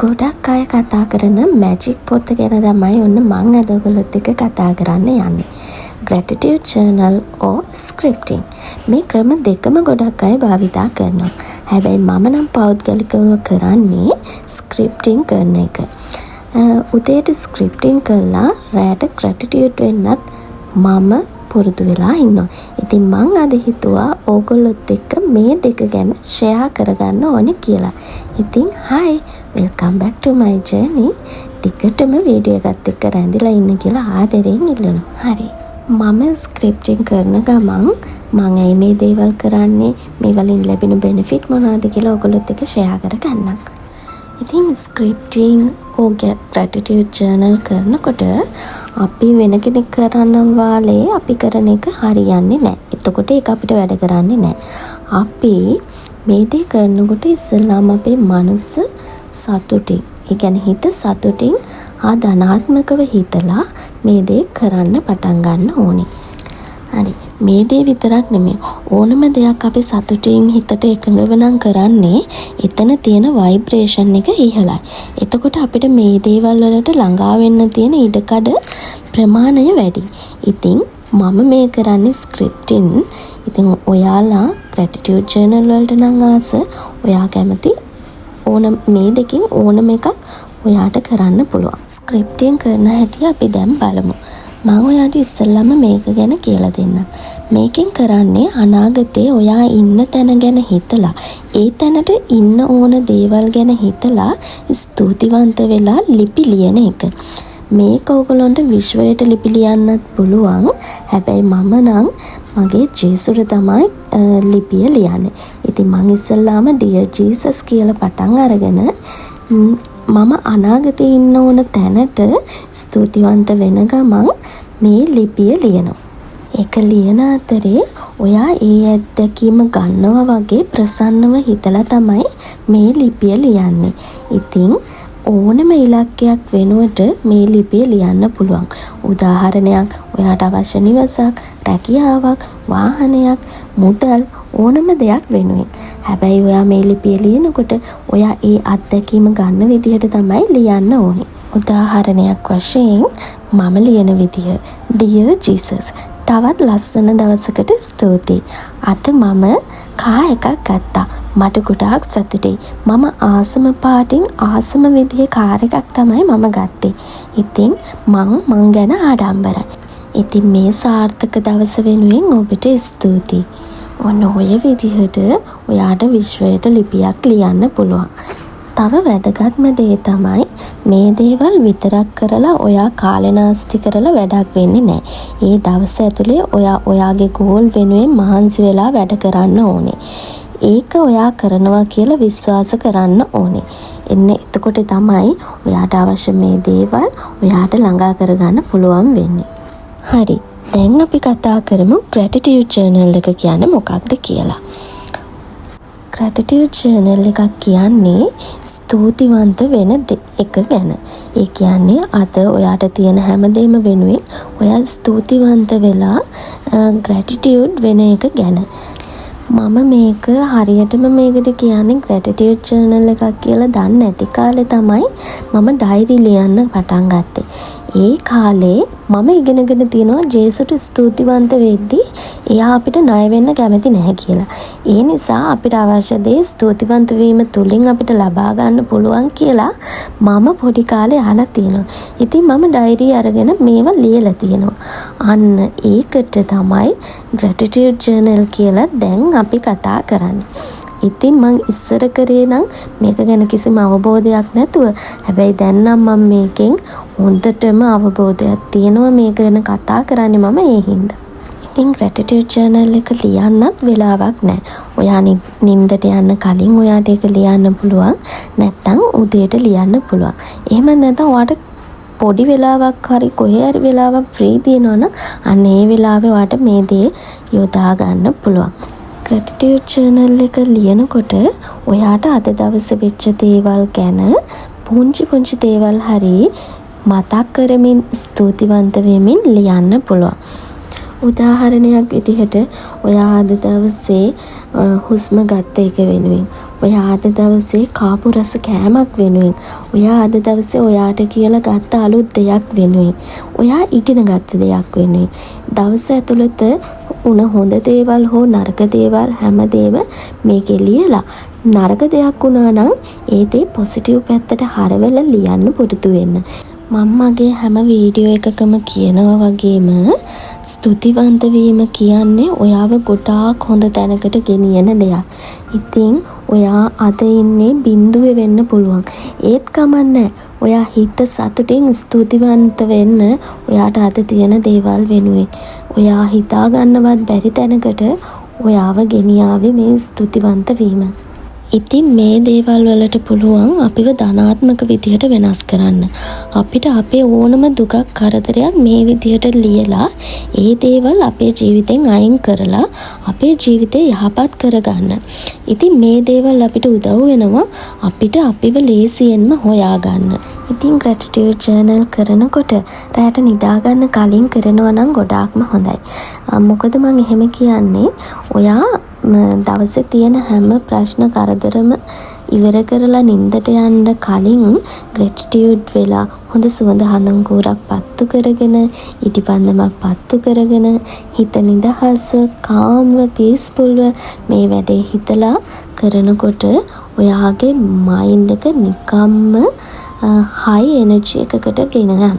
ගොඩක් අය කතා කරන මැජික් පොත ගැන තමයි ඔන්න මං අද ඔයගොල්ලොත් එක්ක කතා කරන්න යන්නේ. Gratitude journal or scripting. මේ ක්‍රම දෙකම ගොඩක් අය භාවිතා කරනවා. හැබැයි මම නම් පෞද්ගලිකව කරන්නේ scripting කරන එක. උදේට scripting කරලා රැට gratitude වෙන්නත් මම පුරුදු වෙලා ඉන්නවා. ඉතින් මං අද හිතුවා ඕගොල්ලොත් එක්ක මේ දෙක ගැන share කරගන්න ඕනේ කියලා. ඉතින් hi, welcome back to my journey. ටිකටම වීඩියෝ එකත් එක්ක රැඳිලා ඉන්න කියලා ආදරෙන් ඉල්ලනවා. හරි. මම ස්ක්‍රිප්ටිං කරන ගමන් මම මේ දේවල් කරන්නේ, මේ වලින් ලැබෙන benefit මොනවද කියලා ඔයගොල්ලොත් එක්ක share කරගන්නම්. ඉතින් ස්ක්‍රිප්ටිං ඕගේ gratitude journal කරනකොට අපි වෙන කෙනෙක් කරන වාලේ අපි කරන එක හරියන්නේ නැහැ. එතකොට ඒක අපිට වැඩ කරන්නේ නැහැ. අපි මේ දේ කරනකොට ඉස්සෙල්ලාම අපේ මනස සතුටින්, ඒ කියන්නේ හිත සතුටින් ධනාත්මකව හිතලා මේ දේ කරන්න පටන් ගන්න ඕනේ. හරි. මේ දේ විතරක් නෙමෙයි, ඕනම දෙයක් අපි සතුටින් හිතට එකඟව නම් කරන්නේ එතන තියෙන ভাইබ්‍රේෂන් එක ඉහළයි. එතකොට අපිට මේ දේවල් වලට ළඟා වෙන්න තියෙන ඉඩකඩ ප්‍රමාණය වැඩි. ඉතින් මම මේ කරන්නේ ස්ක්‍රිප්ටින්. ඉතින් ඔයාලා gratitude journal වලට නම් ආස, ඔයා කැමති ඕන මේ දෙකෙන් ඕනම එකක් ඔයාට කරන්න පුළුවන්. ස්ක්‍රිප්ටිං කරන හැටි අපි දැන් බලමු. මම ඔයාට ඉස්සෙල්ලාම මේක ගැන කියලා දෙන්නම්. මේකෙන් කරන්නේ අනාගතේ ඔයා ඉන්න තැන ගැන හිතලා, ඒ තැනට ඉන්න ඕන දේවල් ගැන හිතලා ස්තුතිවන්ත වෙලා ලිපි ලියන එක. මේක ඔයගොල්ලන්ට විශ්වයට ලිපි ලියන්නත් පුළුවන්. හැබැයි මම නම් මගේ ජේසුර තමයි ලිපිය ලියන්නේ. ඉතින් මම ඉස්සෙල්ලාම Dear Jesus කියලා පටන් අරගෙන මම අනාගතේ ඉන්න ඕන තැනට ස්තුතිවන්ත වෙන ගමන් මේ ලිපිය ලියනවා. ඒක ලියන අතරේ ඔයා ඒ අත්දැකීම ගන්නවා වගේ ප්‍රසන්නව හිතලා තමයි මේ ලිපිය ලියන්නේ. ඉතින් ඕනම ඉලක්කයක් වෙනුවට මේ ලිපිය ලියන්න පුළුවන්. උදාහරණයක්, ඔයාට අවශ්‍ය නිවසක්, රැකියාවක්, වාහනයක්, මුදල්, ඕනම දෙයක් වෙනුවෙන්. හැබැයි ඔයා මේ ලිපිය ලියනකොට ඔයා ඒ අත්දැකීම ගන්න විදිහට තමයි ලියන්න ඕනේ. උදාහරණයක් වශයෙන් මම ලියන විදිහ: Dear Jesus, තවත් ලස්සන දවසකට ස්තුතියි. අද මම කා එකක් ගත්තා. මට ගොඩාක් සතුටුයි. මම ආසම පාටින් ආසම විදිහේ කාර් එකක් තමයි මම ගත්තේ. ඉතින් මං ගැන ආඩම්බරයි. ඉතින් මේ සාර්ථක දවස වෙනුවෙන් ඔබට ස්තුතියි. ඔන්න ඔය විදිහට ඔයාට විශ්වයට ලිපියක් ලියන්න පුළුවන්. තව වැදගත්ම දේ තමයි මේ දේවල් විතරක් කරලා ඔයා කාලෙනාස්ති කරලා වැඩක් වෙන්නේ නැහැ. ඒ දවස් ඇතුලේ ඔයා ඔයාගේ ගෝල් වෙනුවෙන් මහන්සි වෙලා වැඩ කරන්න ඕනේ. ඒක ඔයා කරනවා කියලා විශ්වාස කරන්න ඕනේ. එතකොට තමයි ඔයාට අවශ්‍ය මේ දේවල් ඔයාට ළඟා කරගන්න පුළුවන් වෙන්නේ. හරි. දැන් අපි කතා කරමු gratitude journal එක කියන්නේ මොකක්ද කියලා. gratitude journal එකක් කියන්නේ ස්තුතිවන්ත වෙන එක ගැන. ඒ කියන්නේ අද ඔයාට තියෙන හැමදේම වෙනුවෙන් ඔයා ස්තුතිවන්ත වෙලා gratitude වෙන එක ගැන. මම මේක හරියටම මේකට කියන්නේ gratitude journal එකක් කියලා දන්නේ නැති කාලේ තමයි මම ඩයරි ලියන්න පටන් ගත්තේ. ඒ කාලේ මම ඉගෙනගෙන තියෙනවා ජේසුට ස්තුතිවන්ත වෙද්දී එයා අපිට ණය වෙන්න කැමති නැහැ කියලා. ඒ නිසා අපිට අවශ්‍ය දේ ස්තුතිවන්ත වීම තුලින් අපිට ලබා ගන්න පුළුවන් කියලා මම පොඩි කාලේ අහලා තියෙනවා. ඉතින් මම ඩයරි අරගෙන මේවා ලියලා තියෙනවා. අන්න ඒකට තමයි gratitude journal කියලා දැන් අපි කතා කරන්නේ. ඉතින් මං ඉස්සර කරේ නම් මේක ගැන කිසිම අවබෝධයක් නැතුව, හැබැයි දැන් නම් මම මේකෙන් හොඳටම අවබෝධයක් තියෙනවා. මේක ගැන කතා කරන්නේ මම ඒ හින්දා. ඉතින් gratitude journal එක ලියන්නත් වෙලාවක් නැහැ. ඔයා නින්දට යන්න කලින් ඔයාට ඒක ලියන්න පුළුවන්. නැත්නම් උදේට ලියන්න පුළුවන්. එහෙම නැත්නම් ඔයාට පොඩි වෙලාවක් හරි කොහේ හරි වෙලාවක් ෆ්‍රී තියෙනවනම් අන්න ඒ වෙලාවේ ඔයාට මේ දේ යොදා ගන්න පුළුවන්. gratitude journal එක ලියනකොට ඔයාට අද දවසේ වෙච්ච දේවල් ගැන පුංචි දේවල් හරි මතක් කරමින් ස්තුතිවන්ත වෙමින් ලියන්න පුළුවන්. උදාහරණයක් විදිහට ඔයා අද දවසේ හුස්ම ගත්ත එක වෙනුවෙන්, ඔයා අද දවසේ කාපු රස කෑමක් වෙනුවෙන්, ඔයා අද දවසේ ඔයාට කියලා ගත්ත අලුත් දෙයක් වෙනුවෙන්, ඔයා ඉගෙන ගත්ත දෙයක් වෙනුවෙන් දවස ඇතුළත උන හොඳ දේවල් හෝ නරක දේවල් හැමදේම මේකේ ලියලා, නරක දෙයක් වුණා නම් ඒ දේ පොසිටිව් පැත්තට හරවලා ලියන්න පුරුදු වෙන්න. මම මගේ හැම වීඩියෝ එකකම කියනවා වගේම ස්තුතිවන්ත වීම කියන්නේ ඔයාව ගොඩාක් හොඳ තැනකට ගෙනියන දෙයක්. ඉතින් ඔයා අද ඉන්නේ බිඳුවේ වෙන්න පුළුවන්. ඒත් කමන්නේ. ඔයා හිත සතුටින් ස්තුතිවන්ත වෙන්න ඔයාට අද තියෙන දේවල් වෙනුවෙන්. ඔයා හිතා ගන්නවත් බැරි තැනකට ඔයාව ගෙනියාවේ මේ ස්තුතිවන්ත වීම. ඉතින් මේ දේවල් වලට පුළුවන් අපිව ධනාත්මක විදිහට වෙනස් කරන්න. අපිට අපේ ඕනම දුකක් කරදරයක් මේ විදිහට ලියලා ඒ දේවල් අපේ ජීවිතෙන් අයින් කරලා අපේ ජීවිතේ යහපත් කරගන්න. ඉතින් මේ දේවල් අපිට උදව් වෙනවා අපිට අපිව ලේසියෙන්ම හොයාගන්න. ඉතින් gratitude journal කරනකොට රැට නිදාගන්න කලින් කරනවා නම් ගොඩාක්ම හොඳයි. මොකද මම එහෙම කියන්නේ ඔයා දවසේ තියෙන හැම ප්‍රශ්න කරදරම ඉවර කරලා නිින්දට යන්න කලින් gratitude වෙලා හොඳ සුවඳ හඳුන් කූරක් පත්තු කරගෙන ඉටිපන්දමක් පත්තු කරගෙන හිත නිදහස කාම්ව පීස්ෆුල්ව මේ වැඩේ හිතලා කරනකොට ඔයාගේ මයින්ඩ් එක නිකම්ම හයි එනර්ජි එකකට ගෙන යනවා.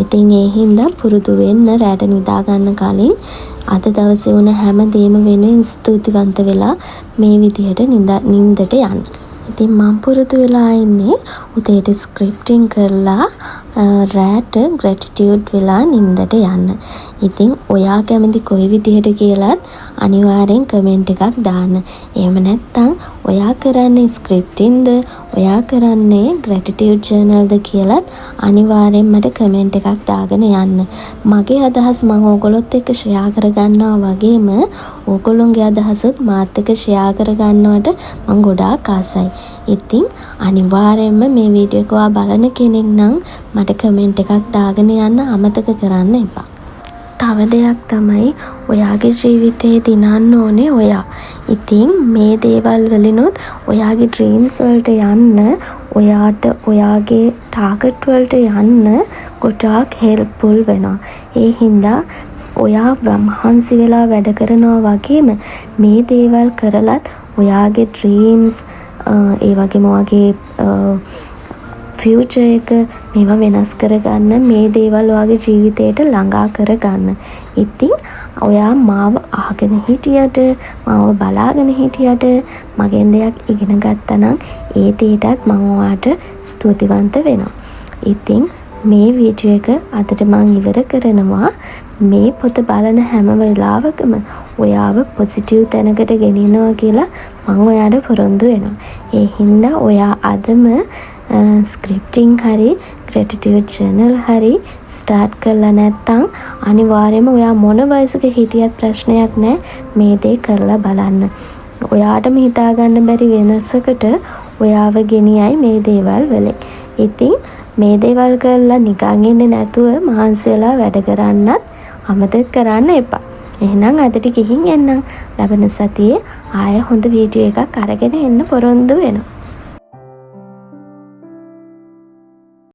ඉතින් ඒ හින්දා පුරුදු වෙන්න රැට නිදා ගන්න කලින් අද දවසේ වුණ හැම දෙයක්ම වෙනුවෙන් ස්තුතිවන්ත වෙලා මේ විදිහට නිින්දට යන්න. ඉතින් මම පුරුදු වෙලා ඉන්නේ උදේට ස්ක්‍රිප්ටිං කරලා රැට gratitude වෙලා නිින්දට යන්න. ඉතින් ඔයා කැමති කොයි විදිහට කියලාත් අනිවාර්යෙන් කමෙන්ට් එකක් දාන්න. එහෙම නැත්නම් ඔයා කරන්නේ ස්ක්‍රිප්ටින්ද ඔයා කරන්නේ gratitude journalද කියලාත් අනිවාර්යෙන් මට කමෙන්ට් එකක් දාගෙන යන්න. මගේ අදහස් මම ඕගොල්ලොත් එක්ක ෂෙයා කරගන්නවා වගේම ඕගොල්ලොන්ගේ අදහසත් මාත් එක්ක ෂෙයා කරගන්නවට මම ගොඩාක් ආසයි. ඉතින් අනිවාර්යෙන්ම මේ වීඩියෝ එක ඔයා බලන කෙනෙක් නම් මට කමෙන්ට් එකක් දාගෙන යන්න අමතක කරන්න එපා. තව දෙයක් තමයි ඔයාගේ ජීවිතේ දිනන්න ඕනේ ඔයා. ඉතින් මේ දේවල් වලිනුත් ඔයාගේ ඩ්‍රීම්ස් වලට යන්න, ඔයාට ඔයාගේ ටාගට් වලට යන්න ගොඩාක් හෙල්ප්ෆුල් වෙනවා. ඒ හින්දා ඔයා මහන්සි වෙලා වැඩ කරනවා වගේම මේ දේවල් කරලත් ඔයාගේ ඩ්‍රීම්ස් ඒ වගේම ඔයාගේ ෆියුචර් එක මේවා වෙනස් කරගන්න, මේ දේවල් ඔයාගේ ජීවිතයට ළඟා කරගන්න. ඉතින් ඔයා මාව අහගෙන හිටියට, මාව බලාගෙන හිටියට, මගෙන් දෙයක් ඉගෙන ගත්තා නම් ඒ දේටත් මම ඔයාට ස්තුතිවන්ත වෙනවා. ඉතින් මේ වීඩියෝ එක අදට මම ඉවර කරනවා. මේ පොත බලන හැම වෙලාවකම ඔයාව පොසිටිව් තැනකට ගෙනියනවා කියලා මම ඔයාට පොරොන්දු වෙනවා. ඒ හින්දා ඔයා අදම ස්ක්‍රිප්ටිං හරි gratitude journal හරි ස්ටාර්ට් කරලා නැත්නම් අනිවාර්යයෙන්ම ඔයා මොන වයසක හිටියත් ප්‍රශ්නයක් නැහැ, මේ දේ කරලා බලන්න. ඔයාටම හිතා ගන්න බැරි වෙනසකට ඔයාව ගෙනියයි මේ දේවල් වලින්. ඉතින් මේ දේවල් කරලා නිකන් ඉන්නේ නැතුව මහන්සි වෙලා වැඩ කරන්නත් අමතක කරන්න එපා. එහෙනම් අදට ගිහින් එන්නම්. ලබන සතියේ ආය හොඳ වීඩියෝ එකක් අරගෙන එන්න පොරොන්දු වෙනවා.